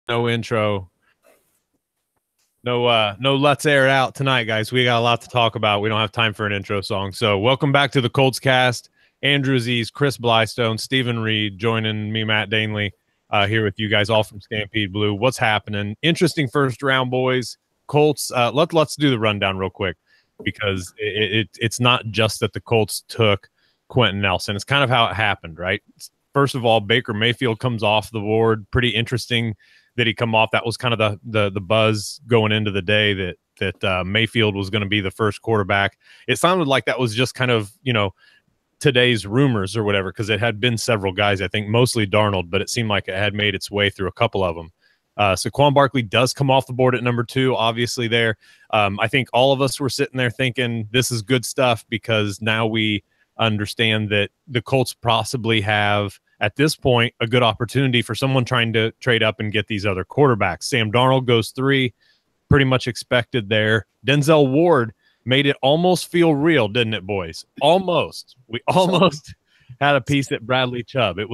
No intro. No, let's air it out tonight, guys. We got a lot to talk about. We don't have time for an intro song. So welcome back to the Colts cast. Andrew Aziz, Chris Blystone, Stephen Reed joining me, Matt Danley, here with you guys all from Stampede Blue. What's happening? Interesting first round, boys. Colts, let's do the rundown real quick because it's not just that the Colts took Quentin Nelson. It's kind of how it happened, right? First of all, Baker Mayfield comes off the board. Pretty interesting that he come off. That was kind of the buzz going into the day that Mayfield was going to be the first quarterback. It sounded like that was just kind of, today's rumors or whatever, because it had been several guys, I think mostly Darnold, but it seemed like it had made its way through a couple of them. Saquon Barkley does come off the board at number 2, obviously there. I think all of us were sitting there thinking this is good stuff because now we understand that the Colts possibly have, at this point, a good opportunity for someone trying to trade up and get these other quarterbacks. Sam Darnold goes 3, pretty much expected there. Denzel Ward made it almost feel real, didn't it, boys? Almost. We almost had a piece at Bradley Chubb. It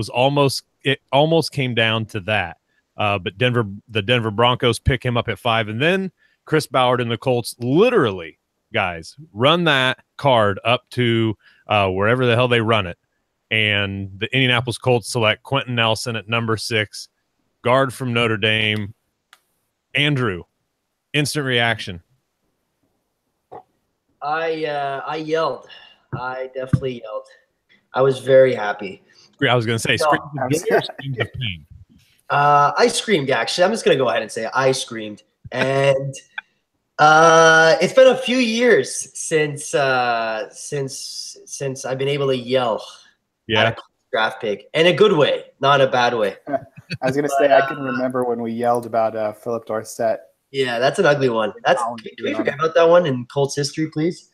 almost came down to that. But the Denver Broncos pick him up at 5, and then Chris Ballard and the Colts literally, guys, run that card up to wherever the hell they run it. And the Indianapolis Colts select Quentin Nelson at number 6, guard from Notre Dame. Andrew, instant reaction. I yelled. I definitely yelled. I was very happy. I was going to say, I screamed, actually. I'm just going to go ahead and say I screamed. And it's been a few years since I've been able to yell. Yeah. Draft pick. In a good way, not a bad way. I was going to say, I can remember when we yelled about Philip Dorsett. Yeah, that's an ugly one. Can we forget about that one in Colts history, please?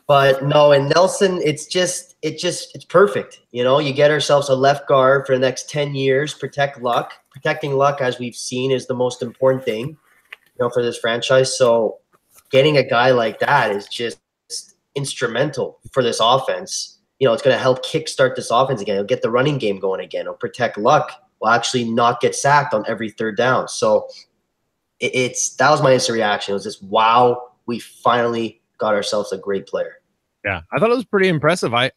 But no, and Nelson, it's perfect. You get ourselves a left guard for the next 10 years, protect luck. Protecting luck, as we've seen, is the most important thing, for this franchise. So getting a guy like that is just instrumental for this offense. It's going to help kickstart this offense again. It'll get the running game going again. It'll protect luck. Will actually not get sacked on every third down. So that was my instant reaction. It was just, wow, we finally got ourselves a great player. Yeah, I thought it was pretty impressive. I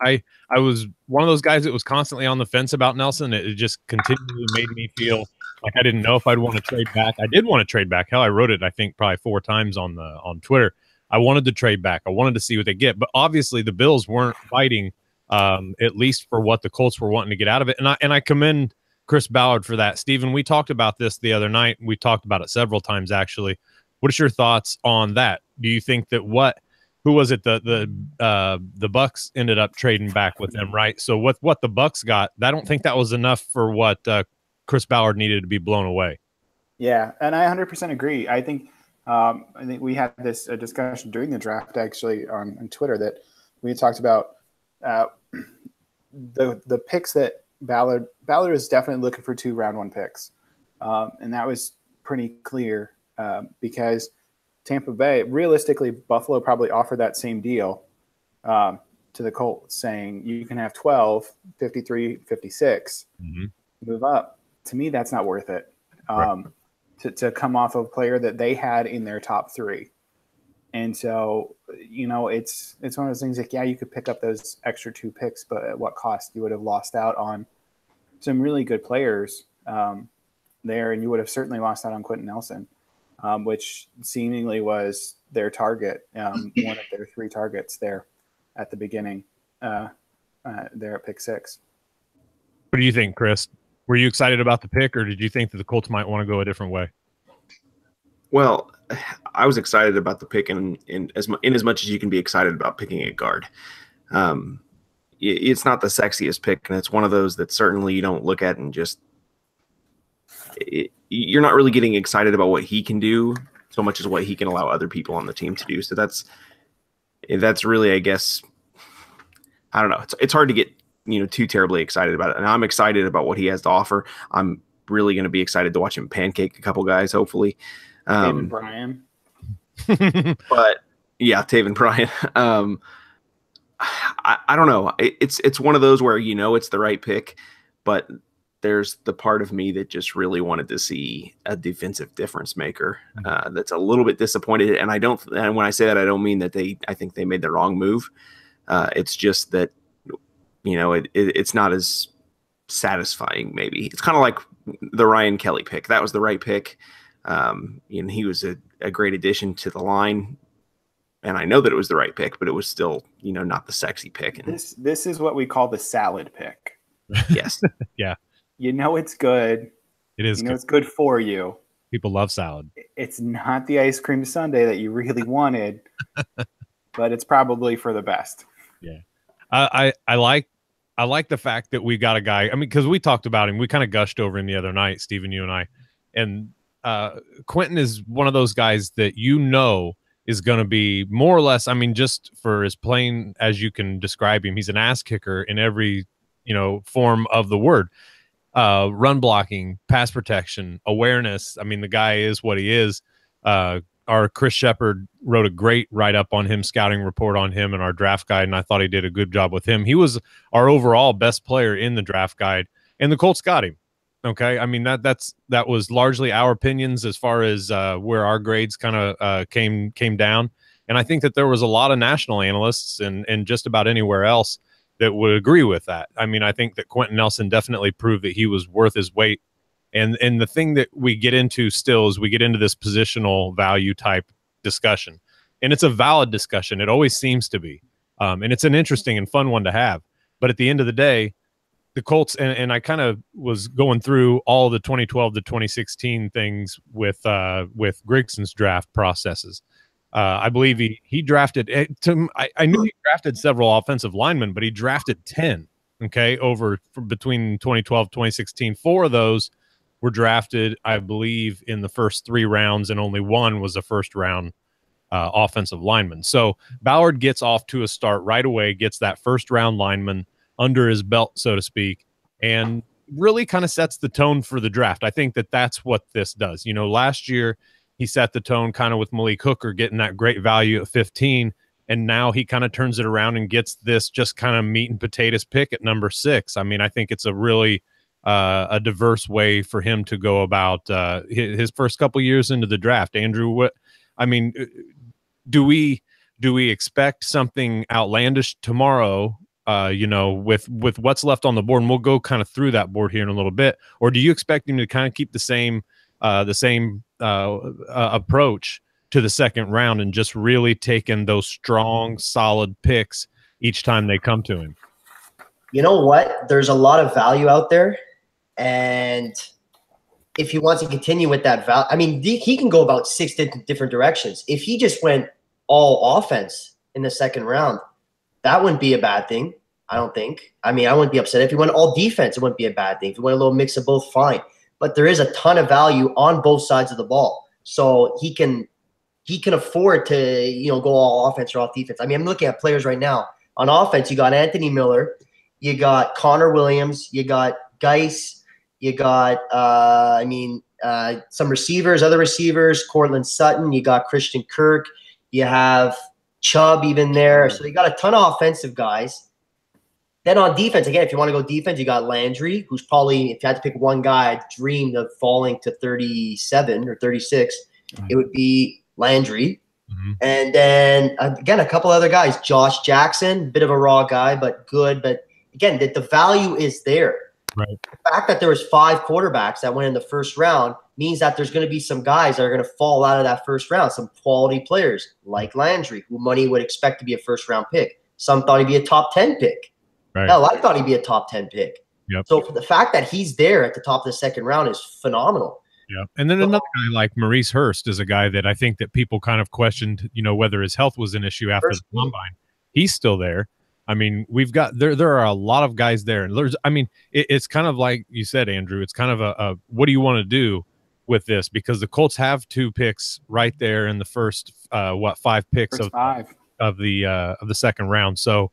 was one of those guys that was constantly on the fence about Nelson. It just continually made me feel like I didn't know if I'd want to trade back. I did want to trade back. Hell, I wrote it, I think, probably 4 times on Twitter. I wanted to trade back. I wanted to see what they get. But obviously the Bills weren't fighting, at least for what the Colts were wanting to get out of it. And I commend Chris Ballard for that. Stephen, we talked about this the other night. We talked about it several times, actually. What is your thoughts on that? Do you think that who was it? The Bucks ended up trading back with them, right? So what the Bucks got, I don't think that was enough for what Chris Ballard needed to be blown away. Yeah, and I 100% agree. I think we had this discussion during the draft, actually, on Twitter, that we had talked about the picks that Ballard is definitely looking for 2 round 1 picks. And that was pretty clear because Tampa Bay, realistically, Buffalo probably offered that same deal to the Colts, saying you can have 12, 53, 56, move up. To me, that's not worth it. Right. To come off of a player that they had in their top 3. And so, it's one of those things like, yeah, you could pick up those extra 2 picks, but at what cost? You would have lost out on some really good players there, and you would have certainly lost out on Quentin Nelson, which seemingly was their target, one of their 3 targets there at the beginning, there at pick 6. What do you think, Chris? Were you excited about the pick, or did you think that the Colts might want to go a different way? Well, I was excited about the pick in as much as you can be excited about picking a guard. It's not the sexiest pick, and it's one of those that certainly you don't look at and just you're not really getting excited about what he can do so much as what he can allow other people on the team to do. So that's really, I guess, I don't know. It's hard to get too terribly excited about it, and I'm excited about what he has to offer. I'm really going to be excited to watch him pancake a couple guys, hopefully. Taven Bryan. But yeah, Taven Bryan. I don't know. It's one of those where it's the right pick, but there's the part of me that just really wanted to see a defensive difference maker. That's a little bit disappointed. And and when I say that, I don't mean that I think they made the wrong move. It's just that, it's not as satisfying. Maybe it's kind of like the Ryan Kelly pick. That was the right pick. He was a great addition to the line. And I know that it was the right pick, but it was still, not the sexy pick. And this is what we call the salad pick. Yes. Yeah. It's good. It is. It's good for you. People love salad. It's not the ice cream sundae that you really wanted, but it's probably for the best. Yeah. I like the fact that we got a guy. I mean, because we talked about him, we kind of gushed over him the other night, Steven, you and I. And Quentin is one of those guys that is going to be more or less, I mean, just for as plain as you can describe him, he's an ass kicker in every, form of the word. Run blocking, pass protection, awareness. I mean, the guy is what he is. Our Chris Shepard wrote a great write-up on him, scouting report on him in our draft guide, and I thought he did a good job with him. He was our overall best player in the draft guide, and the Colts got him. Okay, I mean that was largely our opinions as far as where our grades kind of came down, and I think that there was a lot of national analysts and just about anywhere else that would agree with that. I mean, I think that Quentin Nelson definitely proved that he was worth his weight. And the thing that we get into still is we get into this positional value type discussion. And it's a valid discussion. It always seems to be. And it's an interesting and fun one to have. But at the end of the day, the Colts, and I kind of was going through all the 2012 to 2016 things with Grigson's draft processes. I believe he drafted, I knew he drafted several offensive linemen, but he drafted 10, okay, between 2012 2016. 4 of those were drafted, I believe, in the first 3 rounds, and only 1 was a first-round offensive lineman. So Ballard gets off to a start right away, gets that first-round lineman under his belt, so to speak, and really kind of sets the tone for the draft. I think that that's what this does. Last year he set the tone kind of with Malik Hooker getting that great value at 15, and now he kind of turns it around and gets this just kind of meat and potatoes pick at number 6. I mean, I think it's a really a diverse way for him to go about his first couple years into the draft. Andrew, do we expect something outlandish tomorrow? With what's left on the board, and we'll go kind of through that board here in a little bit, or do you expect him to kind of keep the same approach to the second round and just really taking those strong, solid picks each time they come to him? You know what? There's a lot of value out there, and if he wants to continue with that value, I mean, he can go about 6 different directions. If he just went all offense in the second round, that wouldn't be a bad thing, I don't think. I mean, I wouldn't be upset. If he went all defense, it wouldn't be a bad thing. If he went a little mix of both, fine. But there is a ton of value on both sides of the ball. So he can afford to, go all offense or off defense. I mean, I'm looking at players right now. On offense, you got Anthony Miller, you got Connor Williams, you got Geis, you got some receivers, other receivers, Cortland Sutton, you got Christian Kirk, you have Chubb even there. So you got a ton of offensive guys. Then on defense, again, if you want to go defense, you got Landry, who's probably, if you had to pick one guy, I dreamed of falling to 37 or 36. It would be Landry. Mm-hmm. And then, again, a couple other guys. Josh Jackson, bit of a raw guy, but good. But, again, the value is there. Right. The fact that there was 5 quarterbacks that went in the first round means that there's going to be some guys that are going to fall out of that first round, some quality players like Landry, who money would expect to be a first-round pick. Some thought he'd be a top 10 pick. Right. Hell, I thought he'd be a top 10 pick. Yep. So the fact that he's there at the top of the second round is phenomenal. Yeah. And then another guy like Maurice Hurst is a guy that I think that people kind of questioned, whether his health was an issue after the combine. He's still there. I mean, we've got there are a lot of guys there. And it's kind of like you said, Andrew, it's kind of a what do you want to do with this? Because the Colts have 2 picks right there in the first 5 picks of the second round. So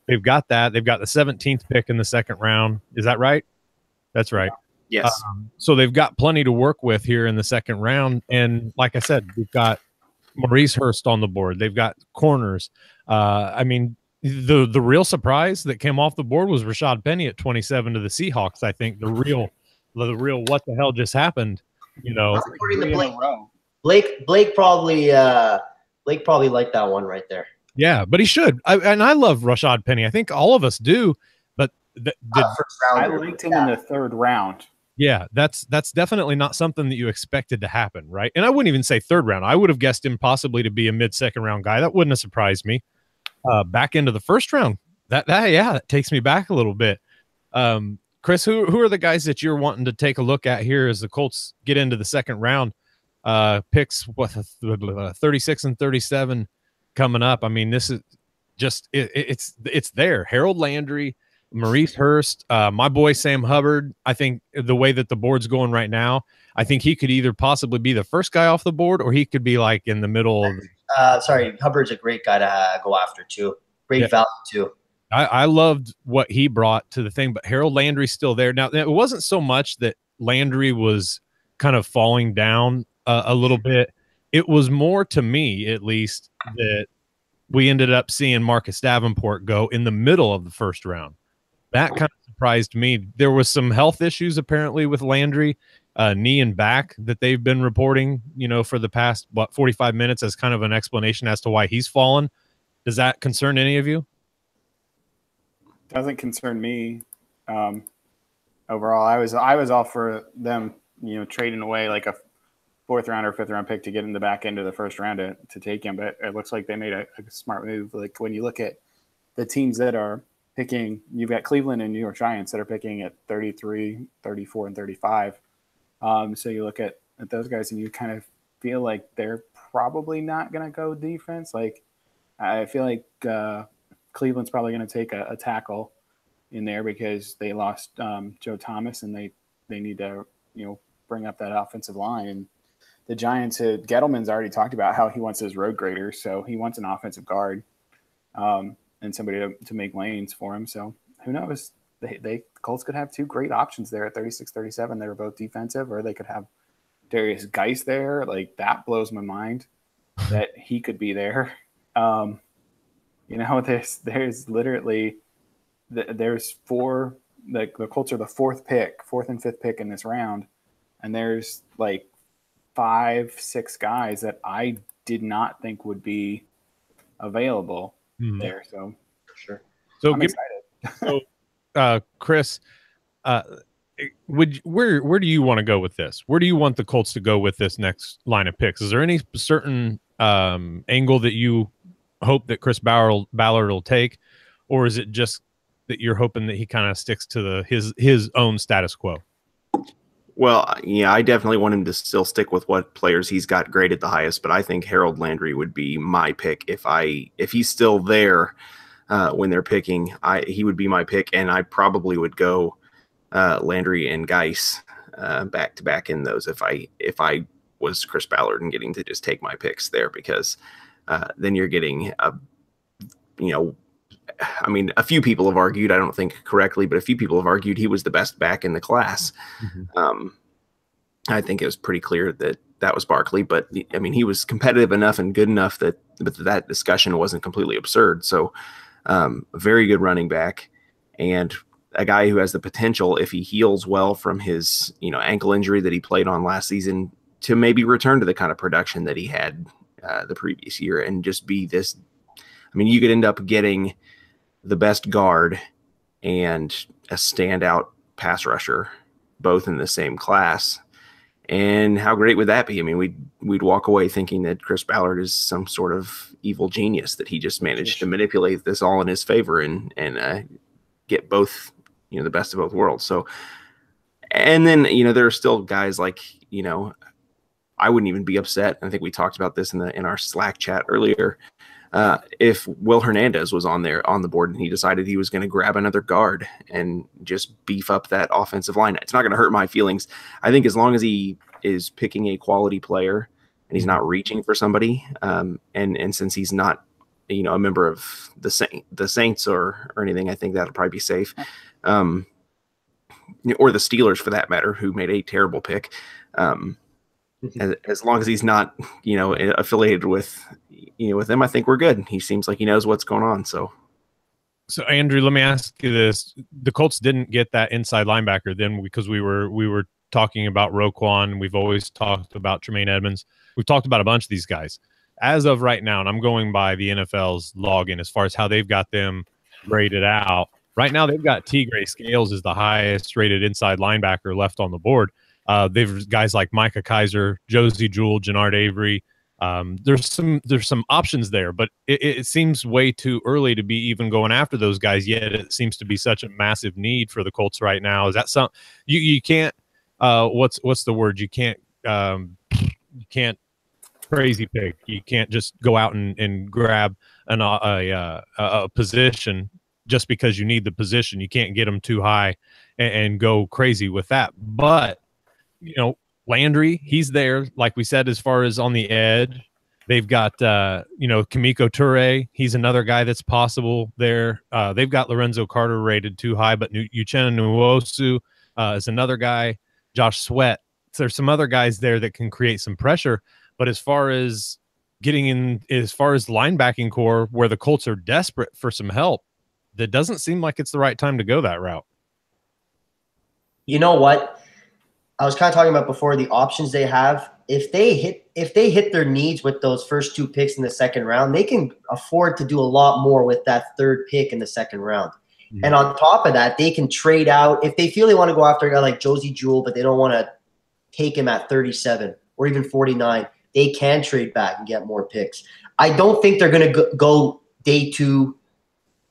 they've got that. They've got the 17th pick in the second round. Is that right? That's right. Yes. So they've got plenty to work with here in the second round. And like I said, we've got Maurice Hurst on the board. They've got corners. the real surprise that came off the board was Rashad Penny at 27 to the Seahawks. I think the real what the hell just happened, you know. According to Blake probably liked that one right there. Yeah, but he should. I love Rashad Penny. I think all of us do. But I liked him in the 3rd round. Yeah, that's definitely not something that you expected to happen, right? And I wouldn't even say 3rd round. I would have guessed him possibly to be a mid-2nd round guy. That wouldn't have surprised me. Back into the 1st round, that takes me back a little bit. Chris, who are the guys that you're wanting to take a look at here as the Colts get into the 2nd round? Picks 36 and 37 coming up. I mean, this is just it's there. Harold Landry, Maurice Hurst, my boy Sam Hubbard. I think the way that the board's going right now, I think he could either possibly be the first guy off the board, or he could be like in the middle of Hubbard's a great guy to go after too. Great value too. I loved what he brought to the thing, but Harold Landry's still there. Now, it wasn't so much that Landry was kind of falling down a little bit. It was more, to me at least, that we ended up seeing Marcus Davenport go in the middle of the 1st round. That kind of surprised me. There was some health issues apparently with Landry, knee and back, that they've been reporting, for the past 45 minutes as kind of an explanation as to why he's fallen. Does that concern any of you? Doesn't concern me. Overall, I was all for them, trading away like a 4th round or 5th round pick to get in the back end of the 1st round to take him. But it looks like they made a smart move. Like when you look at the teams that are picking, you've got Cleveland and New York Giants that are picking at 33, 34, and 35. So you look at those guys and you kind of feel like they're probably not going to go defense. Like I feel like Cleveland's probably going to take a tackle in there because they lost Joe Thomas and they need to, bring up that offensive line. And the Giants, Gettleman's already talked about how he wants his road grader. So he wants an offensive guard and somebody to make lanes for him. So who knows? The Colts could have 2 great options there at 36, 37. They were both defensive, or they could have Darius Geis there. Like that blows my mind that he could be there. There's literally there's 4. The Colts are the 4th and 5th pick in this round, and there's like 5, 6 guys that I did not think would be available there. So for sure. So I'm excited. So, Chris, where do you want to go with this? Where do you want the Colts to go with this next line of picks? Is there any certain angle that you hope that Chris Ballard will take, or is it just that you're hoping that he kind of sticks to his own status quo? Well, yeah, I definitely want him to still stick with what players he's got graded the highest, but I think Harold Landry would be my pick if he's still there when they're picking. He would be my pick, and I probably would go Landry and Geis back to back in those if I was Chris Ballard and getting to just take my picks there, because then you're getting a few people have argued, I don't think correctly, but a few people have argued he was the best back in the class. Mm-hmm. I think it was pretty clear that was Barkley, but I mean, he was competitive enough and good enough that discussion wasn't completely absurd. So a very good running back, and a guy who has the potential, if he heals well from his ankle injury that he played on last season, to maybe return to the kind of production that he had the previous year and just be this. I mean, you could end up getting the best guard and a standout pass rusher, both in the same class. And how great would that be? I mean, we'd walk away thinking that Chris Ballard is some sort of evil genius, that he just managed to manipulate this all in his favor and get both, the best of both worlds. So, and then, there are still guys like, I wouldn't even be upset. I think we talked about this in our Slack chat earlier. If Will Hernandez was on the board and he decided he was going to grab another guard and just beef up that offensive line, it's not going to hurt my feelings. I think as long as he is picking a quality player and he's not reaching for somebody, and since he's not, a member of the Saints or anything, I think that'll probably be safe. Or the Steelers for that matter, who made a terrible pick. As long as he's not, affiliated with them, I think we're good. He seems like he knows what's going on. So So Andrew, let me ask you this: the Colts didn't get that inside linebacker then because we were talking about Roquan. We've always talked about Tremaine Edmonds. We've talked about a bunch of these guys. As of right now, and I'm going by the NFL's login as far as how they've got them graded out. Right now, they've got T. Gray Scales as the highest rated inside linebacker left on the board. They've guys like Micah Kaiser, Josie Jewell, Jannard Avery. There's some options there, but it seems way too early to be even going after those guys. Yet it seems to be such a massive need for the Colts right now. Is that something you can't? What's the word? You can't crazy pick. You can't just go out and grab a position just because you need the position. You can't get them too high and go crazy with that. But Landry, he's there, like we said, as far as on the edge. They've got, Kamiko Toure. He's another guy that's possible there. They've got Lorenzo Carter rated too high, but Uchenna Nwosu is another guy. Josh Sweat. So there's some other guys there that can create some pressure. But as far as linebacking core, where the Colts are desperate for some help, that doesn't seem like it's the right time to go that route. You know what? I was kind of talking about before the options they have. If they hit their needs with those first 2 picks in the second round, they can afford to do a lot more with that 3rd pick in the second round. Mm-hmm. And on top of that, they can trade out if they feel they want to go after a guy like Josie Jewell, but they don't want to take him at 37 or even 49. They can trade back and get more picks. I don't think they're going to go day 2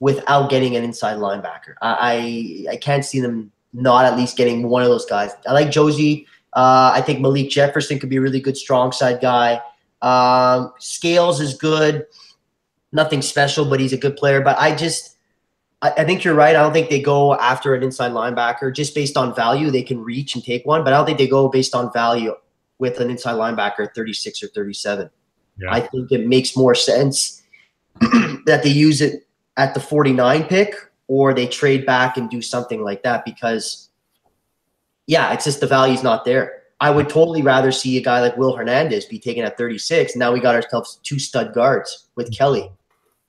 without getting an inside linebacker. I can't see them not at least getting one of those guys. I like Josie. I think Malik Jefferson could be a really good strong side guy. Scales is good. Nothing special, but he's a good player. But I think you're right. I don't think they go after an inside linebacker just based on value. They can reach and take one, but I don't think they go based on value with an inside linebacker at 36 or 37. Yeah. I think it makes more sense that they use it at the 49 pick or they trade back and do something like that because, yeah, it's just the value's not there. I would totally rather see a guy like Will Hernandez be taken at 36. Now we got ourselves 2 stud guards with Kelly,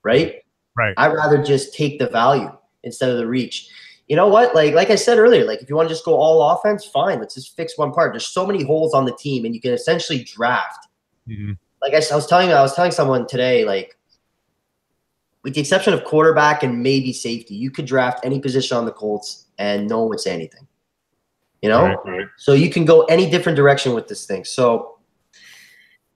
right? Right. I'd rather just take the value instead of the reach. You know what? Like I said earlier, like if you want to just go all offense, fine. Let's just fix one part. There's so many holes on the team, and you can essentially draft. Mm-hmm. Like I was telling someone today, like with the exception of quarterback and maybe safety, you could draft any position on the Colts and no one would say anything. Right. So you can go any different direction with this thing. So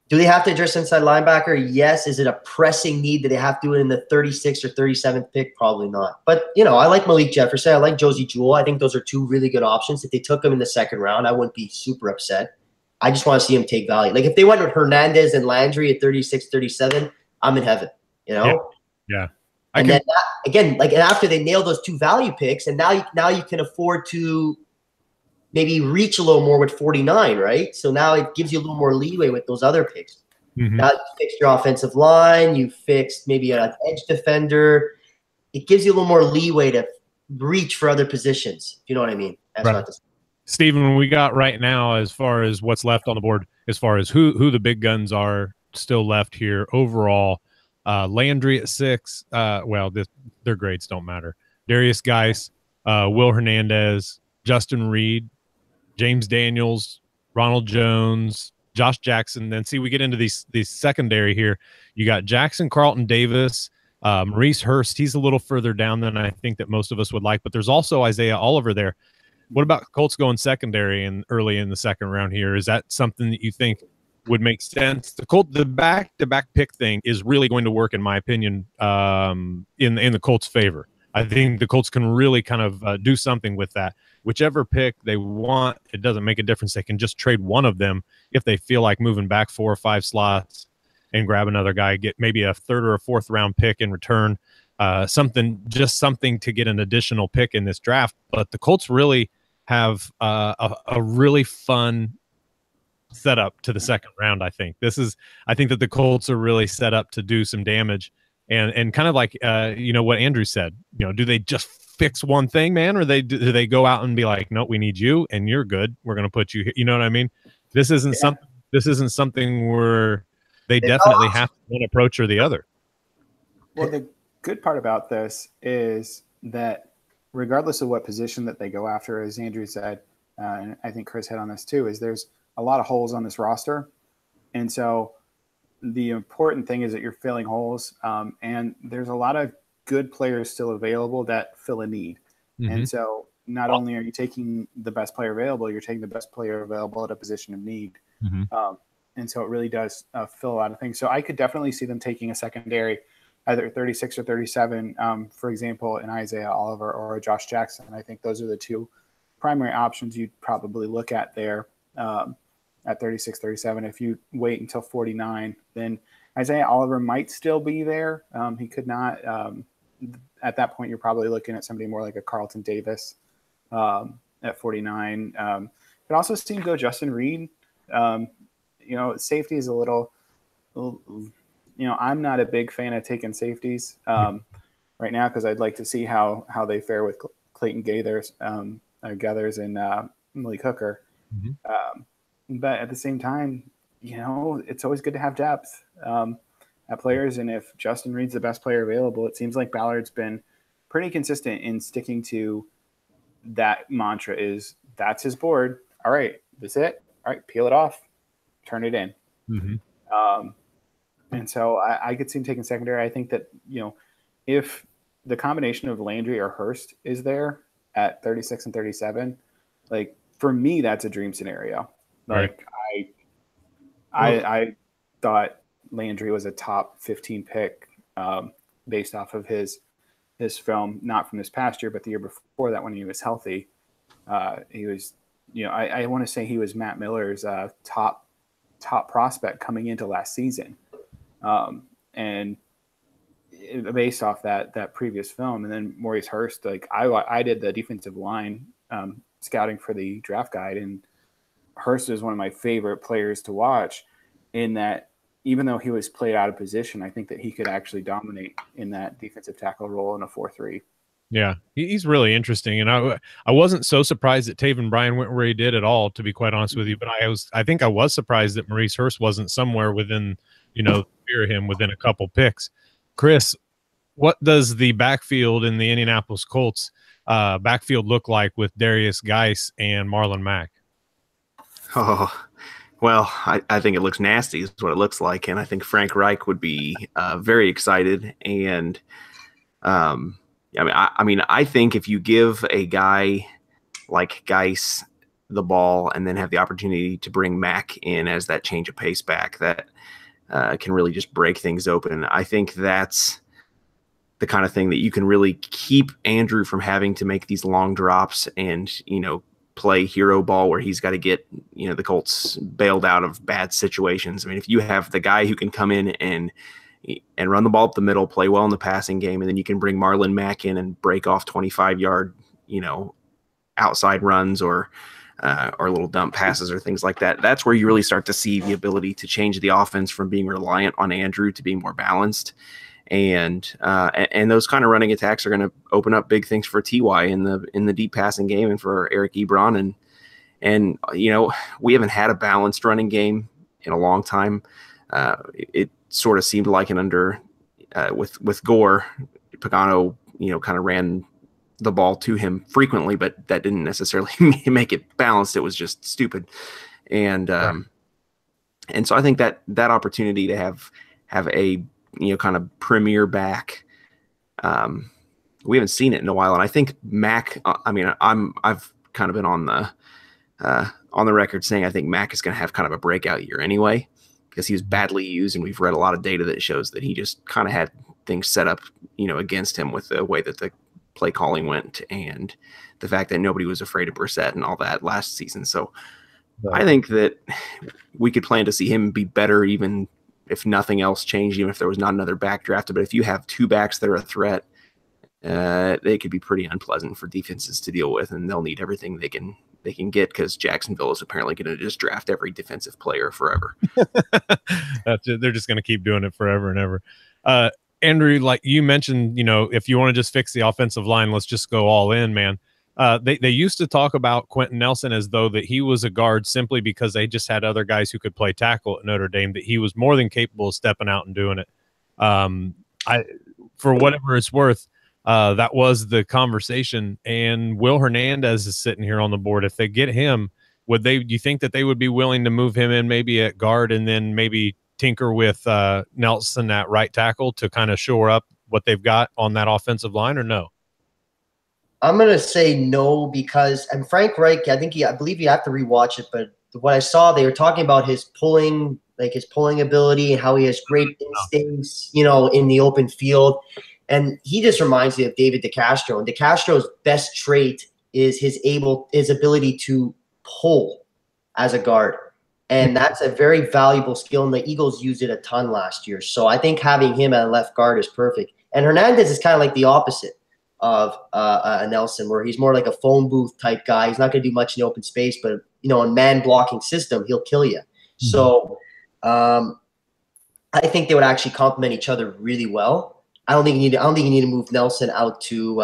do they have to address inside linebacker? Yes. Is it a pressing need? Do they have to do it in the 36th or 37th pick? Probably not. But, I like Malik Jefferson. I like Josie Jewell. I think those are 2 really good options. If they took him in the second round, I wouldn't be super upset. I just want to see him take value. Like if they went with Hernandez and Landry at 36, 37, I'm in heaven, Yeah. Then again, like after they nail those 2 value picks, and now you can afford to maybe reach a little more with 49, right? So now it gives you a little more leeway with those other picks. Mm-hmm. Now you fixed your offensive line, you fixed maybe an edge defender. It gives you a little more leeway to reach for other positions. You know what I mean? That's right. Steven, we got right now as far as what's left on the board, as far as who the big guns are still left here overall. Landry at 6. Their grades don't matter. Darius Geis, Will Hernandez, Justin Reed, James Daniels, Ronald Jones, Josh Jackson. Then we get into these secondary here. You got Jackson Carlton Davis, Maurice Hurst. He's a little further down than I think that most of us would like, but there's also Isaiah Oliver there. What about Colts going secondary and early in the second round here? Is that something that you think would make sense? The back-to-back pick thing is really going to work, in my opinion, in the Colts' favor. I think the Colts can really kind of do something with that. Whichever pick they want, it doesn't make a difference. They can just trade one of them if they feel like moving back 4 or 5 slots and grab another guy, get maybe a 3rd or a 4th round pick in return, something to get an additional pick in this draft. But the Colts really have a really fun setup to the second round. I think that the Colts are really set up to do some damage. And kind of like what Andrew said, do they just fix one thing, man, or do they go out and be like, no, we need you and you're good, we're going to put you here? You know what I mean? This isn't something where they definitely have one approach or the other. Well, the good part about this is that regardless of what position that they go after, as Andrew said, and I think Chris hit on this too, is there's a lot of holes on this roster. And so the important thing is that you're filling holes, and there's a lot of good players still available that fill a need. Mm-hmm. And so not only are you taking the best player available, you're taking the best player available at a position of need. Mm-hmm. And so it really does fill a lot of things. So I could definitely see them taking a secondary, either 36 or 37, for example, in Isaiah Oliver or a Josh Jackson. I think those are the two primary options you'd probably look at there. At 36, 37. If you wait until 49, then Isaiah Oliver might still be there. He could not. At that point, you're probably looking at somebody more like a Carlton Davis at 49. Could also see him go Justin Reed. Safety is a little, I'm not a big fan of taking safeties right now because I'd like to see how they fare with Clayton Gathers and Malik Hooker. Mm-hmm. But at the same time, it's always good to have depth at players. And if Justin Reed's the best player available, it seems like Ballard's been pretty consistent in sticking to that mantra is that's his board. All right, that's it. All right, peel it off, turn it in. Mm-hmm. And so I could see him taking secondary. I think that, if the combination of Landry or Hurst is there at 36 and 37, like for me, that's a dream scenario. Like I thought Landry was a top 15 pick based off of his film, not from this past year, but the year before that when he was healthy. He was, I want to say he was Matt Miller's top prospect coming into last season. And based off that previous film, and then Maurice Hurst, like I did the defensive line scouting for the draft guide, and Hurst is one of my favorite players to watch in that even though he was played out of position, I think that he could actually dominate in that defensive tackle role in a 4-3. Yeah, he's really interesting. And I wasn't so surprised that Taven Bryan went where he did at all, to be quite honest with you. But I think I was surprised that Maurice Hurst wasn't somewhere within, fear of him within a couple picks. Chris, what does the backfield in the Indianapolis Colts backfield look like with Darius Geis and Marlon Mack? Oh, well, I think it looks nasty is what it looks like. And I think Frank Reich would be very excited. And I think if you give a guy like Geis the ball and then have the opportunity to bring Mack in as that change of pace back, that can really just break things open. I think that's the kind of thing that you can really keep Andrew from having to make these long drops and, play hero ball where he's got to get, the Colts bailed out of bad situations. I mean, if you have the guy who can come in and run the ball up the middle, play well in the passing game, and then you can bring Marlon Mack in and break off 25-yard, outside runs or little dump passes or things like that. That's where you really start to see the ability to change the offense from being reliant on Andrew to being more balanced. And those kind of running attacks are going to open up big things for TY in the deep passing game and for Eric Ebron. And we haven't had a balanced running game in a long time. It sort of seemed like with Gore, Pagano, kind of ran the ball to him frequently, but that didn't necessarily make it balanced. It was just stupid. And so I think that opportunity to have a kind of premier back, we haven't seen it in a while. And I think Mack, I've kind of been on the record saying I think Mack is going to have kind of a breakout year anyway, because he was badly used, and we've read a lot of data that shows that he just kind of had things set up, against him with the way that the play calling went and the fact that nobody was afraid of Brissett and all that last season. So I think that we could plan to see him be better, even if nothing else changed, even if there was not another back drafted. But if you have two backs that are a threat, they could be pretty unpleasant for defenses to deal with, and they'll need everything they can get, because Jacksonville is apparently going to just draft every defensive player forever. That's it. They're just going to keep doing it forever and ever. Andrew, like you mentioned, if you want to just fix the offensive line, let's just go all in, man. They used to talk about Quentin Nelson as though that he was a guard simply because they just had other guys who could play tackle at Notre Dame, that he was more than capable of stepping out and doing it. for whatever it's worth, that was the conversation. And Will Hernandez is sitting here on the board. If they get him, do you think that they would be willing to move him in maybe at guard and then maybe tinker with Nelson at right tackle to kind of shore up what they've got on that offensive line, or no? I'm going to say no because and Frank Reich, I believe you have to rewatch it, but what I saw, they were talking about his pulling ability and how he has great instincts, in the open field. And he just reminds me of David DeCastro. And DeCastro's best trait is his ability to pull as a guard. And that's a very valuable skill, and the Eagles used it a ton last year. So I think having him at left guard is perfect. And Hernandez is kind of like the opposite of Nelson, where he's more like a phone booth type guy. He's not going to do much in open space, but in man blocking system, he'll kill you. Mm-hmm. So I think they would actually complement each other really well. I don't think you need to move Nelson out to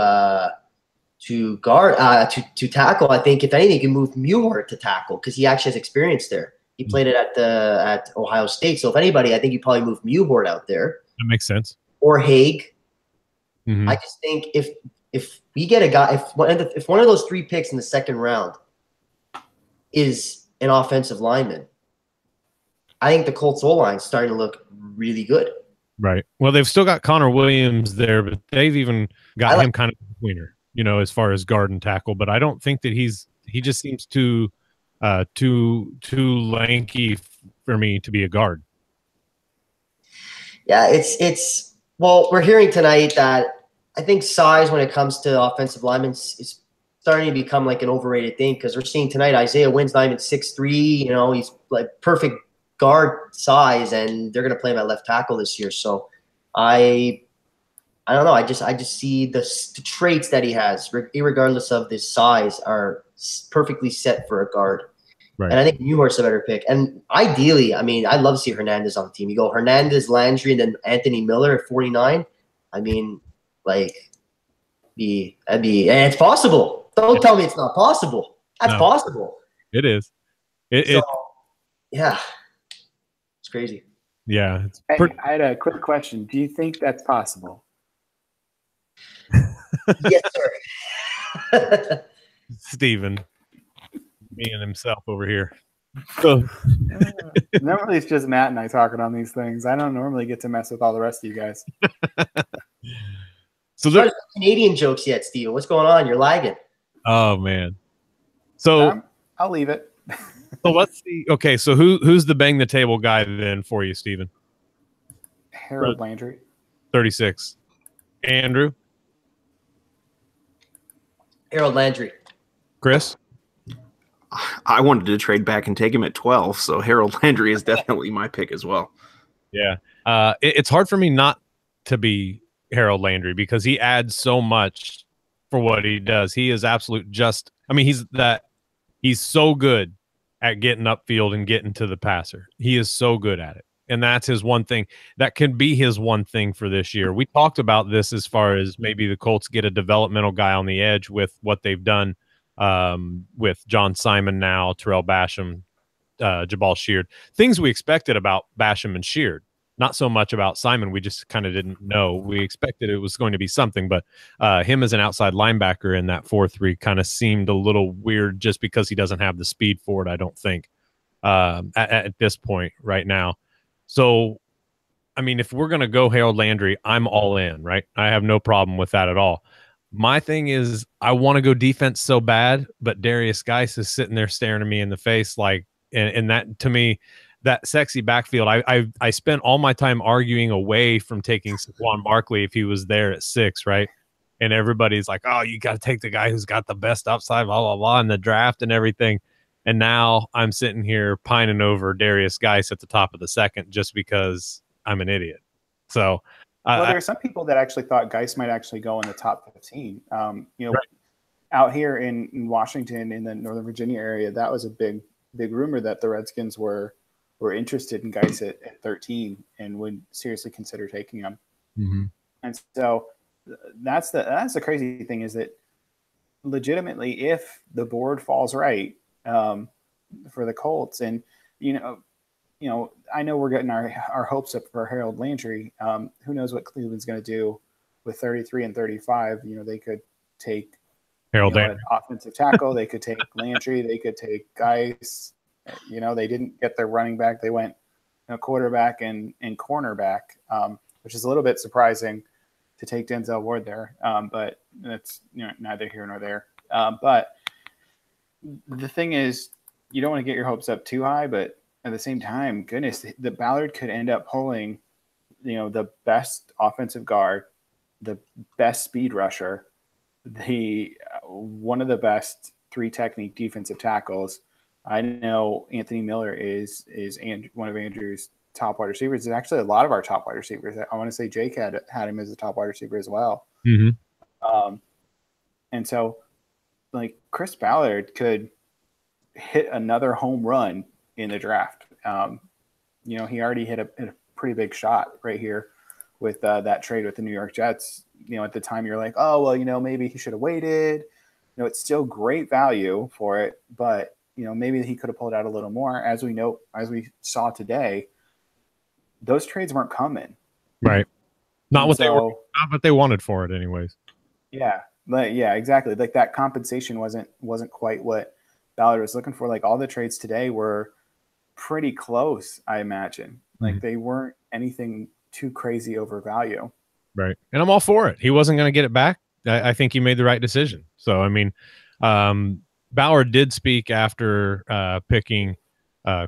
guard to tackle. I think if anything, you can move Muir to tackle because he actually has experience there. He played it at Ohio State. So if anybody, I think you probably move Muir out there. That makes sense. Or Haig. Mm-hmm. I just think if we get a guy, if one of those 3 picks in the second round is an offensive lineman, I think the Colts O-line is starting to look really good. Right. Well, they've still got Connor Williams there, but they've even got him kind of a tweener, as far as guard and tackle. But I don't think that he just seems too lanky for me to be a guard. Yeah, well, we're hearing tonight that I think size when it comes to offensive linemen is starting to become like an overrated thing because we're seeing tonight Isaiah Wynn's not even 6'3", he's like perfect guard size, and they're going to play him at left tackle this year. So I don't know. I just see the traits that he has, regardless of his size, are perfectly set for a guard. Right. And I think Muir's a better pick. And ideally, I'd love to see Hernandez on the team. You go Hernandez, Landry, and then Anthony Miller at 49. And it's possible. Don't tell me it's not possible. That's possible. It is. Yeah. It's crazy. Yeah. I had a quick question. Do you think that's possible? Yes, sir. Steven. Being himself over here. So. Normally it's just Matt and I talking on these things. I don't normally get to mess with all the rest of you guys. So there's no Canadian jokes yet, Steven. What's going on? You're lagging. Oh man. So I'll leave it. So let's see. Okay, so who's the bang the table guy then for you, Steven? Harold Landry. 36. Andrew? Harold Landry. Chris? I wanted to trade back and take him at 12, so Harold Landry is definitely my pick as well. Yeah. It's hard for me not to be Harold Landry because he adds so much for what he does. He is absolute he's so good at getting upfield and getting to the passer. He is so good at it. And that's his one thing. That can be his one thing for this year. We talked about this as far as maybe the Colts get a developmental guy on the edge with what they've done with John Simon now, Terrell Basham, Jabal Sheard. Things we expected about Basham and Sheard. Not so much about Simon. We just kind of didn't know. We expected it was going to be something, but him as an outside linebacker in that 4-3 kind of seemed a little weird just because he doesn't have the speed for it, I don't think, at this point right now. So, if we're going to go Harold Landry, I'm all in, right? I have no problem with that at all. My thing is I want to go defense so bad, but Darius Geis is sitting there staring at me in the face and that, to me, that sexy backfield. I spent all my time arguing away from taking Saquon Barkley if he was there at 6, right? And everybody's like, oh, you got to take the guy who's got the best upside, blah, blah, blah, in the draft and everything. And now I'm sitting here pining over Darius Geis at the top of the second just because I'm an idiot. So, there are some people that actually thought Geis might actually go in the top 15. Right. Out here in Washington, in the Northern Virginia area, that was a big rumor that the Redskins were interested in Geis at 13 and would seriously consider taking him. Mm-hmm. And so that's the crazy thing, is that legitimately, if the board falls right for the Colts, and I know we're getting our hopes up for Harold Landry. Who knows what Cleveland's going to do with 33 and 35, they could take Harold an offensive tackle. They could take Landry. They could take guys. They didn't get their running back. They went quarterback and cornerback, which is a little bit surprising to take Denzel Ward there. But that's neither here nor there. But the thing is, you don't want to get your hopes up too high, but at the same time, goodness, the Ballard could end up pulling, the best offensive guard, the best speed rusher, one of the best 3 technique defensive tackles. I know Anthony Miller is one of Andrew's top wide receivers. It's actually a lot of our top wide receivers. I want to say Jake had him as a top wide receiver as well. Mm-hmm. And so, Chris Ballard could hit another home run in the draft. He already hit a pretty big shot right here with that trade with the New York Jets. At the time you're like, oh, well, maybe he should have waited. It's still great value for it, but maybe he could have pulled out a little more. As we saw today, those trades weren't coming. Right. Not what they wanted for it anyways. Yeah. Yeah, exactly. That compensation wasn't quite what Ballard was looking for. All the trades today were pretty close, I imagine. They weren't anything too crazy over value. Right. And I'm all for it. He wasn't going to get it back. I think he made the right decision. So, I mean, Ballard did speak after picking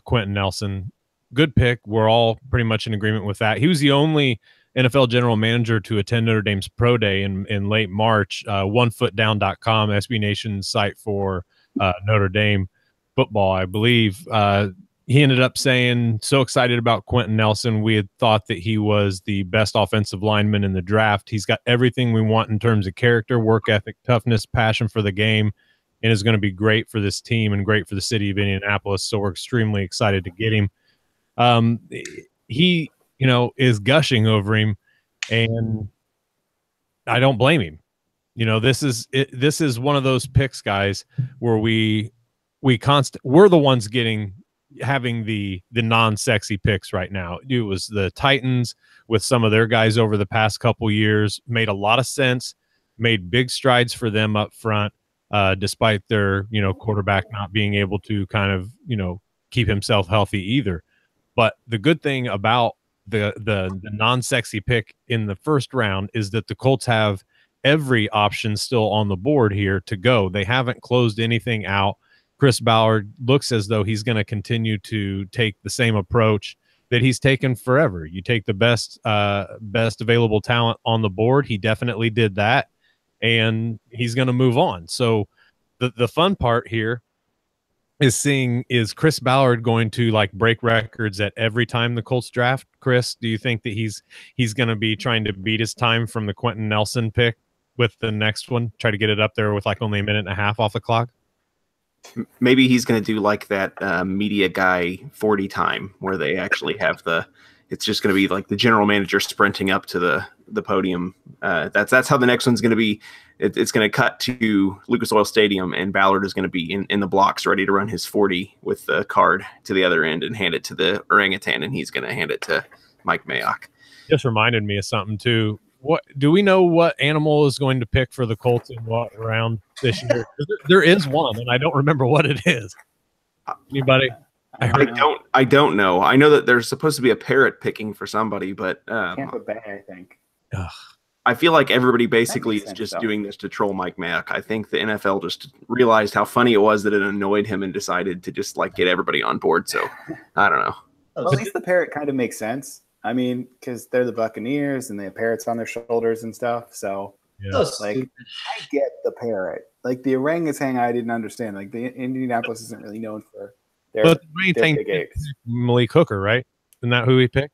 Quentin Nelson. Good pick. We're all pretty much in agreement with that. He was the only NFL general manager to attend Notre Dame's Pro Day in late March. OneFootDown.com, SB Nation's site for Notre Dame football, I believe. He ended up saying, so excited about Quentin Nelson. We had thought that he was the best offensive lineman in the draft. He's got everything we want in terms of character, work ethic, toughness, passion for the game, and is going to be great for this team and great for the city of Indianapolis. So we're extremely excited to get him. He, is gushing over him, and I don't blame him. This is one of those picks, guys, where we're the ones having the non-sexy picks right now. It was the Titans with some of their guys over the past couple years, made a lot of sense, made big strides for them up front, despite their, quarterback not being able to kind of, keep himself healthy either. But the good thing about the non-sexy pick in the first round is that the Colts have every option still on the board here to go. They haven't closed anything out. Chris Ballard looks as though he's going to continue to take the same approach that he's taken forever. You take the best available talent on the board. He definitely did that, and he's going to move on. So the fun part here is Chris Ballard going to break records at every time the Colts draft? Chris, do you think that he's going to be trying to beat his time from the Quentin Nelson pick with the next one, try to get it up there with only a minute and a half off the clock? Maybe he's going to do that media guy 40 time where they actually have it's just going to be the general manager sprinting up to the podium. That's how the next one's going to be. It's going to cut to Lucas Oil Stadium, and Ballard is going to be in the blocks ready to run his 40 with the card to the other end and hand it to the orangutan, and he's going to hand it to Mike Mayock. Just reminded me of something too. What do we know what animal is going to pick for the Colts in what round this year? There is one, and I don't remember what it is. Anybody? I don't know. I know that there's supposed to be a parrot picking for somebody, but Tampa Bay, I think. I feel like everybody basically is just doing this to troll Mike Mayock. I think the NFL just realized how funny it was that it annoyed him and decided to just get everybody on board. So I don't know. Well, at least the parrot kind of makes sense. I mean, because they're the Buccaneers and they have parrots on their shoulders and stuff. So, yeah. I get the parrot. The orangutan, I didn't understand. The Indianapolis isn't really known for their big apes. Malik Hooker, right? Isn't that who he picked?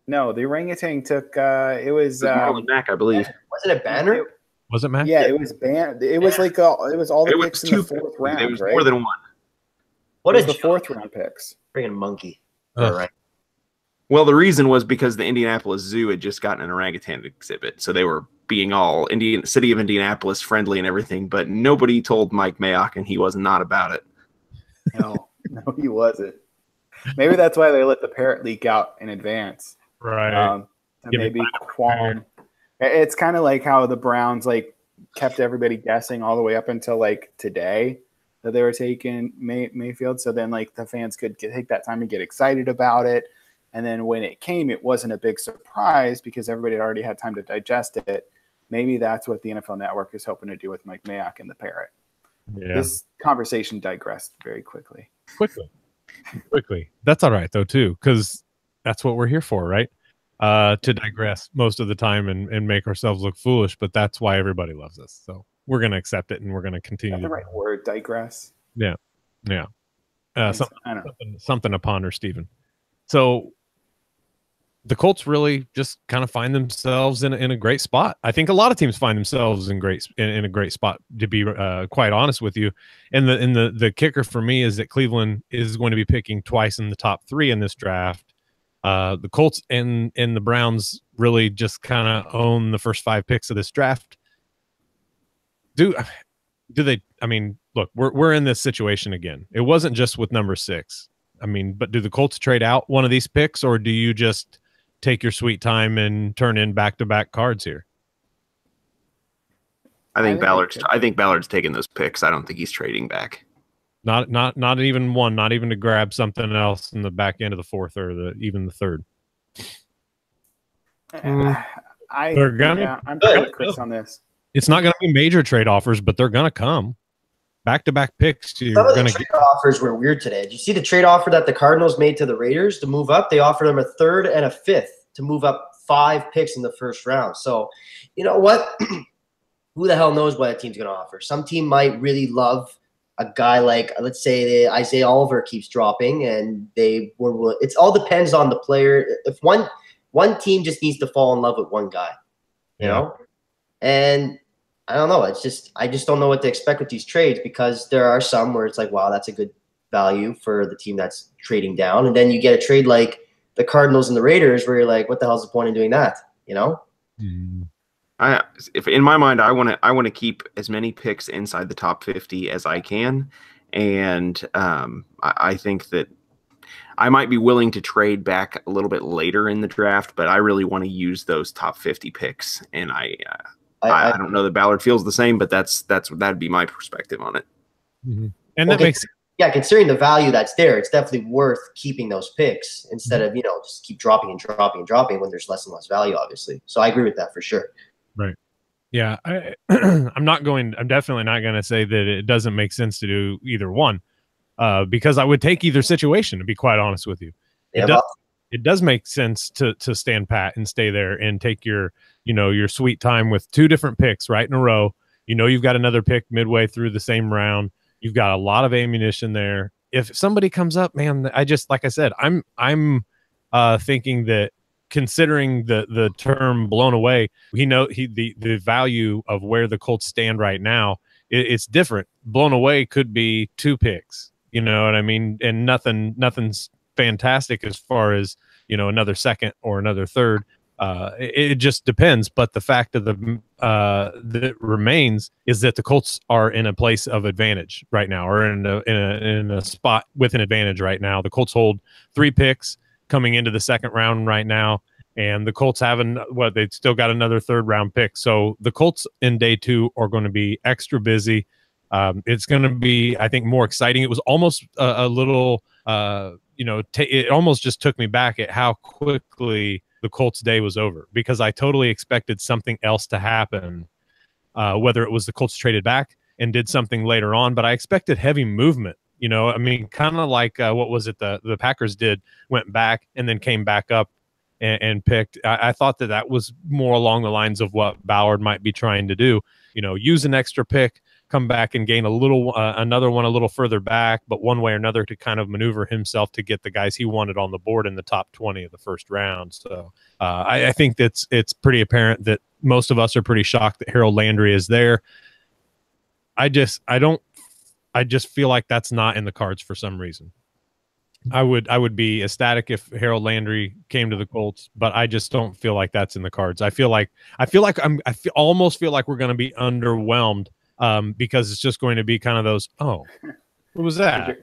No, the orangutan took. It was Marlon Mack, I believe. Wasn't it Banner? Was it Mack? Yeah, it was Banner. It was it was all the picks in the fourth round. It was right? more than one. What is the fourth round picks? Freaking monkey. All right. Well, the reason was because the Indianapolis Zoo had just gotten an orangutan exhibit, so they were being all city of Indianapolis friendly and everything, but nobody told Mike Mayock, and he was not about it. No, he wasn't. Maybe that's why they let the parrot leak out in advance. Right. Maybe qualm It's kind of like how the Browns like kept everybody guessing all the way up until like today that they were taking Mayfield. So then like the fans could take that time to get excited about it. And then when it came, it wasn't a big surprise because everybody had already had time to digest it. Maybe that's what the NFL Network is hoping to do with Mike Mayock and the Parrot. Yeah. This conversation digressed very quickly. Quickly. That's all right though too, because that's what we're here for, right? To digress most of the time and make ourselves look foolish, but that's why everybody loves us. So we're gonna accept it and we're gonna continue. Is that the right word? Digress. Yeah. Something to ponder, Stephen. So the Colts really just kind of find themselves in a great spot. I think a lot of teams find themselves in a great spot, to be quite honest with you. And the kicker for me is that Cleveland is going to be picking twice in the top 3 in this draft. The Colts and the Browns really just kind of own the first 5 picks of this draft. Do they? I mean, look, we're in this situation again. It wasn't just with number 6. I mean, but do the Colts trade out one of these picks, or do you just take your sweet time and turn in back-to-back cards here? I think Ballard's taking those picks. I don't think he's trading back. Not even one, not even to grab something else in the back end of the 4th or even the 3rd. I'm with Chris on this. It's not going to be major trade offers, but they're going to come. Back-to-back picks. Some of the trade offers were weird today. Did you see the trade offer that the Cardinals made to the Raiders to move up? They offered them a 3rd and a 5th to move up 5 picks in the first round. So, you know what? Who the hell knows what a team's going to offer? Some team might really love a guy like, let's say, Isaiah Oliver keeps dropping, and it all depends on the player. If one team just needs to fall in love with one guy, you know, and I don't know. I just don't know what to expect with these trades, because there are some where it's like, wow, that's a good value for the team that's trading down. And then you get a trade like the Cardinals and the Raiders where you're like, what the hell's the point in doing that? You know? If in my mind, I want to keep as many picks inside the top 50 as I can. And I think that I might be willing to trade back a little bit later in the draft, but I really want to use those top 50 picks. And I don't know that Ballard feels the same, but that'd be my perspective on it. Mm-hmm. And that makes considering the value that's there, it's definitely worth keeping those picks instead of just keep dropping and dropping and dropping when there's less and less value, obviously. So I agree with that for sure. Right. Yeah. I'm definitely not going to say that it doesn't make sense to do either one, because I would take either situation, to be quite honest with you. It does make sense to stand pat and stay there and take your sweet time with 2 different picks right in a row. You've got another pick midway through the same round. You've got a lot of ammunition there. If somebody comes up, man, like I said, I'm thinking that, considering the term blown away, the value of where the Colts stand right now, it's different. Blown away could be 2 picks. You know what I mean? And nothing's fantastic as far as another 2nd or another 3rd. It just depends. But the fact that remains is that the Colts are in a place of advantage right now, or in a spot with an advantage right now. The Colts hold 3 picks coming into the 2nd round right now, and the Colts they've still got another 3rd round pick. So the Colts in day 2 are going to be extra busy. It's going to be, I think, more exciting. It was almost a little, it almost just took me back at how quickly the Colts day was over, because I totally expected something else to happen, whether it was the Colts traded back and did something later on, but I expected heavy movement. I mean, kind of like what was it the Packers did, went back and then came back up and picked. I thought that was more along the lines of what Ballard might be trying to do. Use an extra pick, come back and gain another one a little further back, but one way or another to kind of maneuver himself to get the guys he wanted on the board in the top 20 of the first round. So I think it's pretty apparent that most of us are pretty shocked that Harold Landry is there. I just feel like that's not in the cards for some reason. I would be ecstatic if Harold Landry came to the Colts, but I just don't feel like that's in the cards. I almost feel like we're going to be underwhelmed, because it's just going to be kind of those, oh, what was that?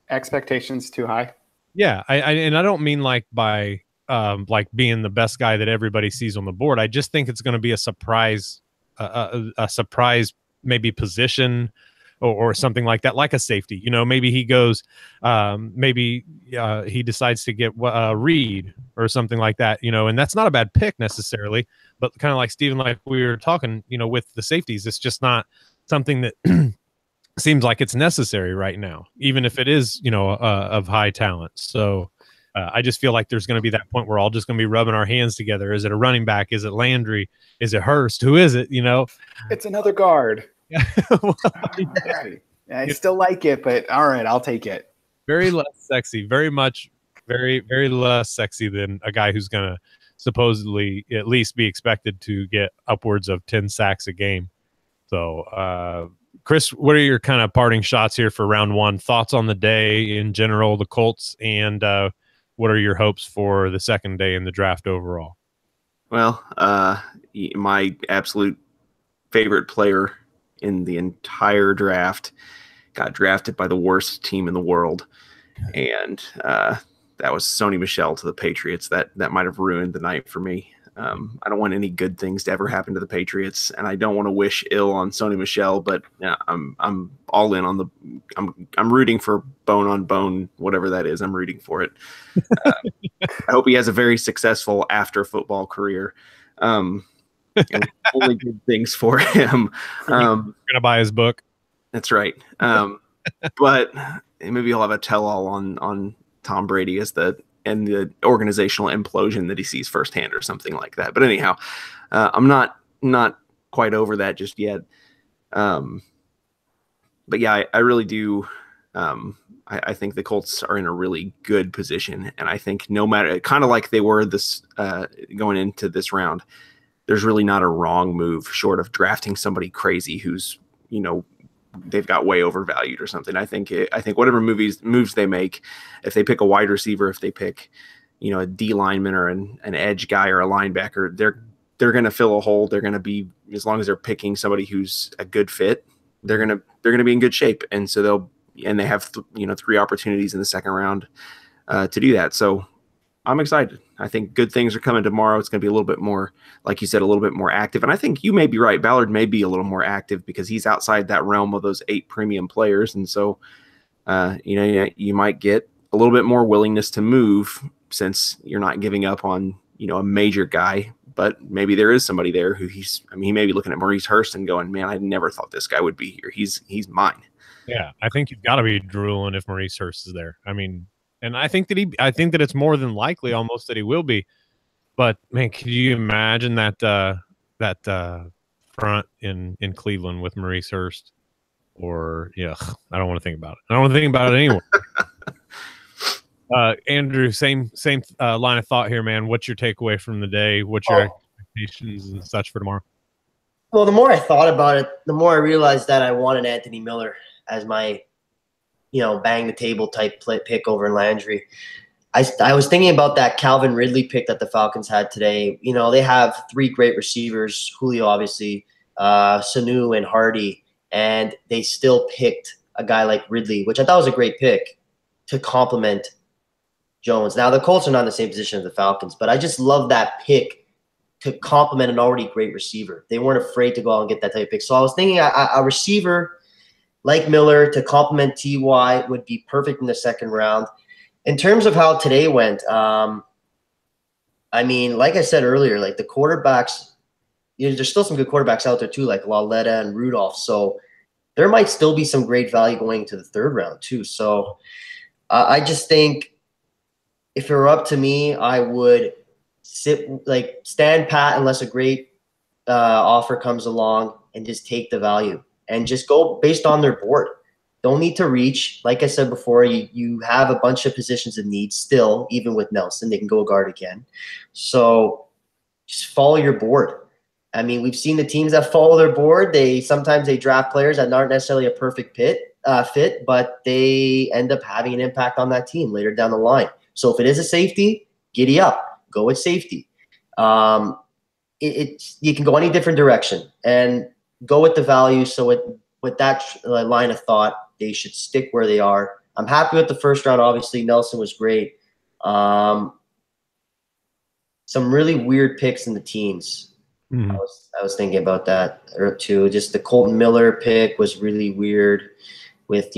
Expectations too high? Yeah, I don't mean like by like being the best guy that everybody sees on the board. I just think it's going to be a surprise, a surprise maybe position or something like that, like a safety. You know, maybe he goes, maybe he decides to get Reed or something like that, you know, and that's not a bad pick necessarily, but kind of like Steven, like we were talking, you know, with the safeties, it's just not something that seems like it's necessary right now, even if it is, you know, of high talent. So I just feel like there's going to be that point where we're all just going to be rubbing our hands together. Is it a running back? Is it Landry? Is it Hurst? Who is it? You know, it's another guard. Well, I still like it, but all right, I'll take it. Very less sexy, very much, very less sexy than a guy who's going to supposedly at least be expected to get upwards of 10 sacks a game. So, Chris, what are your kind of parting shots here for round one? Thoughts on the day in general, the Colts, and what are your hopes for the second day in the draft overall? Well, my absolute favorite player in the entire draft got drafted by the worst team in the world, and that was Sony Michel to the Patriots. That might have ruined the night for me. I don't want any good things to ever happen to the Patriots, and I don't want to wish ill on Sony Michel. But I'm all in on the. I'm rooting for bone on bone, whatever that is. I'm rooting for it. I hope he has a very successful after football career. And only good things for him. Gonna buy his book. That's right. But maybe he'll have a tell-all on Tom Brady as the organizational implosion that he sees firsthand or something like that. But anyhow, I'm not quite over that just yet. But yeah, I really do. I think the Colts are in a really good position, and I think no matter, kind of like they were this going into this round, there's really not a wrong move short of drafting somebody crazy who's, you know, they've got way overvalued or something. I think whatever moves they make, if they pick a wide receiver, if they pick, you know, a D lineman or an edge guy or a linebacker, they're going to fill a hole. They're going to be, as long as they're picking somebody who's a good fit, they're going to be in good shape. And so they have 3 opportunities in the second round to do that. So I'm excited. I think good things are coming tomorrow. It's going to be a little bit more, like you said, a little bit more active. And I think you may be right. Ballard may be a little more active because he's outside that realm of those 8 premium players. And so, you might get a little bit more willingness to move since you're not giving up on, a major guy. But maybe there is somebody there who he may be looking at Maurice Hurst and going, man, I never thought this guy would be here. He's mine. Yeah, I think you've got to be drooling if Maurice Hurst is there. I mean, and I think that it's more than likely almost that he will be. But man, could you imagine that front in Cleveland with Maurice Hurst? Or I don't want to think about it. I don't want to think about it anymore. Andrew, same line of thought here, man. What's your takeaway from the day? What's your expectations and such for tomorrow? Well, the more I thought about it, the more I realized that I wanted Anthony Miller as my, bang the table type pick over Landry. I was thinking about that Calvin Ridley pick that the Falcons had today. They have 3 great receivers, Julio, obviously, Sanu and Hardy, and they still picked a guy like Ridley, which I thought was a great pick to complement Jones. Now, the Colts are not in the same position as the Falcons, but I just love that pick to complement an already great receiver. They weren't afraid to go out and get that type of pick. So I was thinking a receiver like Miller to complement T.Y. would be perfect in the second round. In terms of how today went, like I said earlier, like the quarterbacks, there's still some good quarterbacks out there too, like Lauletta and Rudolph. So there might still be some great value going to the third round too. So I just think if it were up to me, I would stand pat unless a great offer comes along and just take the value and just go based on their board. Don't need to reach. Like I said before, you have a bunch of positions of need still, even with Nelson. They can go guard again. So just follow your board. I mean, we've seen the teams that follow their board. Sometimes they draft players that aren't necessarily a perfect fit, but they end up having an impact on that team later down the line. So if it is a safety, giddy up. Go with safety. You can go any different direction and go with the value. So with that line of thought, they should stick where they are. I'm happy with the first round. Obviously, Nelson was great. some really weird picks in the teens. Mhm. I was thinking about that too. Just the Colton Miller pick was really weird. With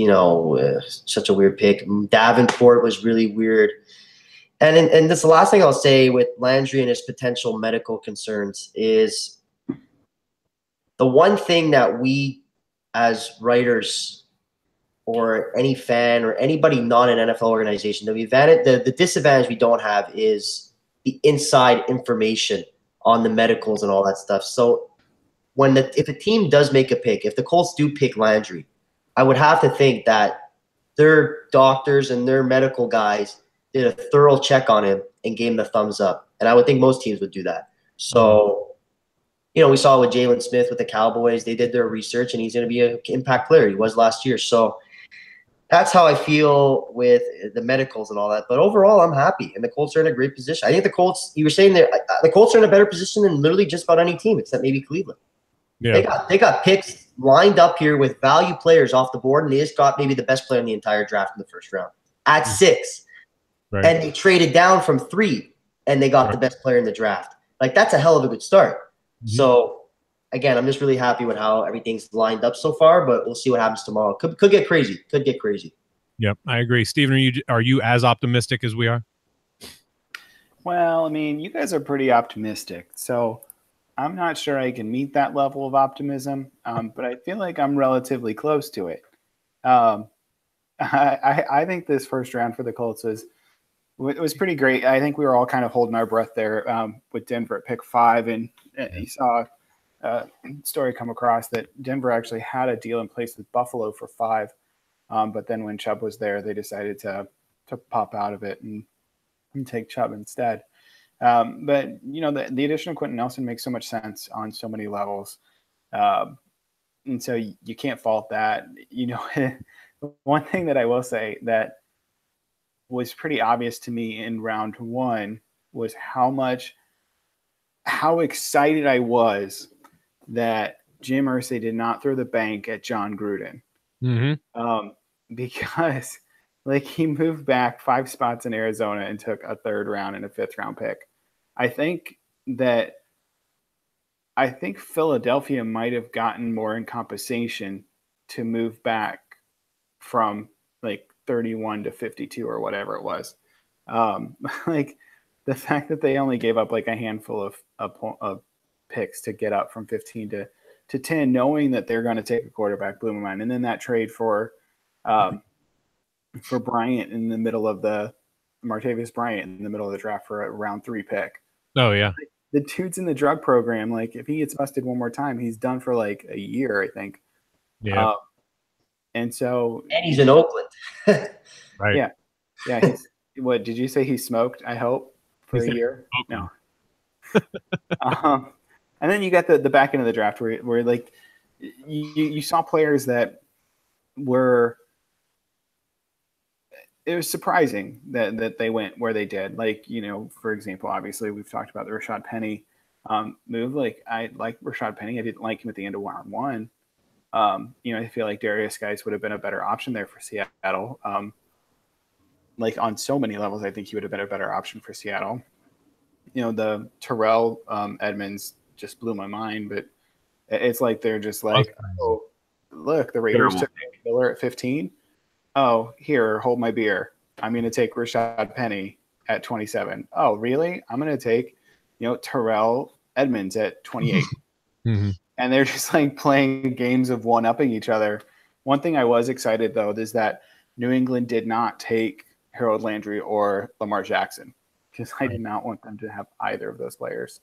such a weird pick. Davenport was really weird. And this the last thing I'll say with Landry and his potential medical concerns is the one thing that we as writers or any fan or anybody not an NFL organization, the disadvantage we don't have is the inside information on the medicals and all that stuff. So if a team does make a pick, if the Colts do pick Landry, I would have to think that their doctors and their medical guys did a thorough check on him and gave him the thumbs up. And I would think most teams would do that. So, we saw with Jalen Smith with the Cowboys, they did their research and he's going to be an impact player. He was last year. So that's how I feel with the medicals and all that. But overall, I'm happy. And the Colts are in a great position. I think the Colts, you were saying that the Colts are in a better position than literally just about any team except maybe Cleveland. Yeah. They got picks lined up here with value players off the board, and they just got maybe the best player in the entire draft in the first round at 6. Right. And they traded down from 3, and they got the best player in the draft. Like, that's a hell of a good start. Mm-hmm. So, again, I'm just really happy with how everything's lined up so far, but we'll see what happens tomorrow. Could get crazy. Could get crazy. Yep, I agree. Steven, are you as optimistic as we are? Well, I mean, you guys are pretty optimistic, so I'm not sure I can meet that level of optimism, but I feel like I'm relatively close to it. I think this first round for the Colts was pretty great. I think we were all kind of holding our breath there with Denver at pick 5, and you saw a story come across that Denver actually had a deal in place with Buffalo for 5, but then when Chubb was there, they decided to pop out of it and take Chubb instead. But, the addition of Quentin Nelson makes so much sense on so many levels. And so you can't fault that. One thing that I will say that was pretty obvious to me in round 1 was how excited I was that Jim Irsay did not throw the bank at John Gruden. Mm-hmm. Because he moved back 5 spots in Arizona and took a 3rd round and a 5th round pick. I think Philadelphia might have gotten more in compensation to move back from 31 to 52 or whatever it was. The fact that they only gave up a handful of picks to get up from 15 to 10, knowing that they're going to take a quarterback, blew my mind. And then that trade for Bryant in the middle of Martavis Bryant in the middle of the draft for a round 3 pick. Oh yeah. The dude's in the drug program. If he gets busted one more time, he's done for a year, I think. Yeah. And he's in Oakland. Right. Yeah. Yeah. What did you say? He smoked, I hope, for a year? No. And then you got the back end of the draft where you saw players that were, it was surprising that they went where they did. For example, obviously we've talked about the Rashad Penny move. I like Rashad Penny. I didn't like him at the end of round 1. I feel like Darius Guice would have been a better option there for Seattle. On so many levels, I think he would have been a better option for Seattle. The Terrell Edmonds just blew my mind, but it's they're just oh, look, the Raiders took Miller at 15. Oh, here, hold my beer. I'm going to take Rashad Penny at 27. Oh, really? I'm going to take, Terrell Edmonds at 28. Mm-hmm. And they're just playing games of one-upping each other. One thing I was excited, though, is that New England did not take Harold Landry or Lamar Jackson, because I did not want them to have either of those players,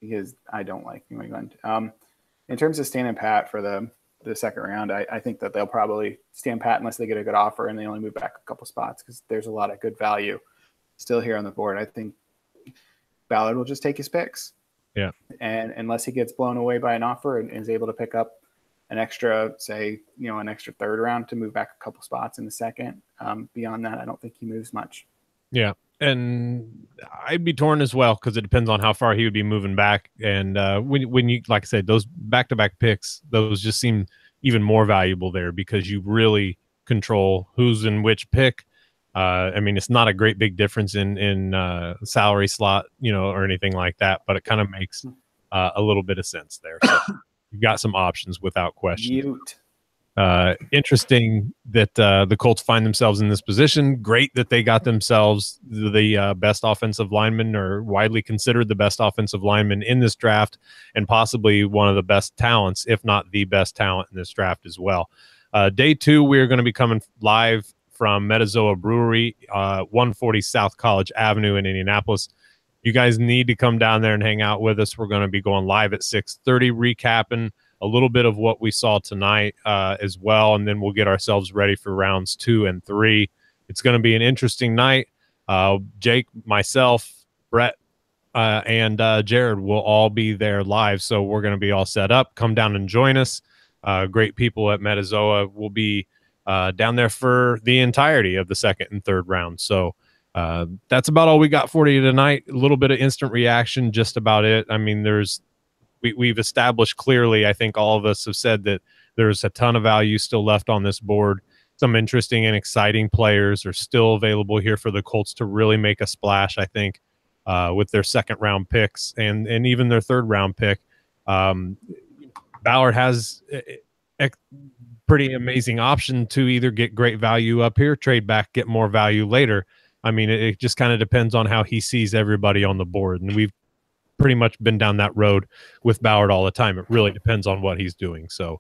because I don't like New England. In terms of standing pat for the second round, I think that they'll probably stand pat unless they get a good offer and they only move back a couple spots, because there's a lot of good value still here on the board. I think Ballard will just take his picks. Yeah. And unless he gets blown away by an offer and is able to pick up an extra, an extra 3rd round to move back a couple spots in the second, beyond that, I don't think he moves much. Yeah. And I'd be torn as well, because it depends on how far he would be moving back. And when you, like I said, those back-to-back picks, those just seem even more valuable there, because you really control who's in which pick. I mean, it's not a great big difference in salary slot, or anything like that, but it kind of makes a little bit of sense there. So you've got some options without question. Interesting that the Colts find themselves in this position. Great that they got themselves the best offensive lineman, or widely considered the best offensive lineman in this draft, and possibly one of the best talents, if not the best talent in this draft as well. Day 2, we're going to be coming live from Metazoa Brewery, 140 South College Avenue in Indianapolis. You guys need to come down there and hang out with us. We're going to be going live at 6:30, recapping a little bit of what we saw tonight as well, and then we'll get ourselves ready for rounds 2 and 3. It's going to be an interesting night. Jake, myself, Brett, and Jared will all be there live, so we're going to be all set up. Come down and join us. Great people at Metazoa will be down there for the entirety of the second and third round. So that's about all we got for you tonight. A little bit of instant reaction, just about it. I mean, we've established clearly, I think all of us have said that there's a ton of value still left on this board. Some interesting and exciting players are still available here for the Colts to really make a splash, I think, with their second round picks and even their third round pick. Ballard has a pretty amazing option to either get great value up here, trade back, get more value later. I mean, it just kind of depends on how he sees everybody on the board. And we've pretty much been down that road with Ballard all the time. It really depends on what he's doing. So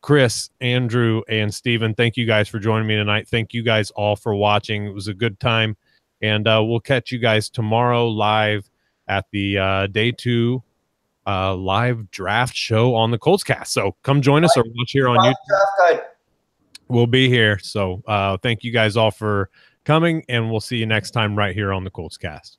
Chris, Andrew, and Steven, thank you guys for joining me tonight. Thank you guys all for watching. It was a good time. And we'll catch you guys tomorrow live at the Day 2 live draft show on the Colts Cast. So come join us or watch here on YouTube. We'll be here. So thank you guys all for coming, and we'll see you next time right here on the Colts Cast.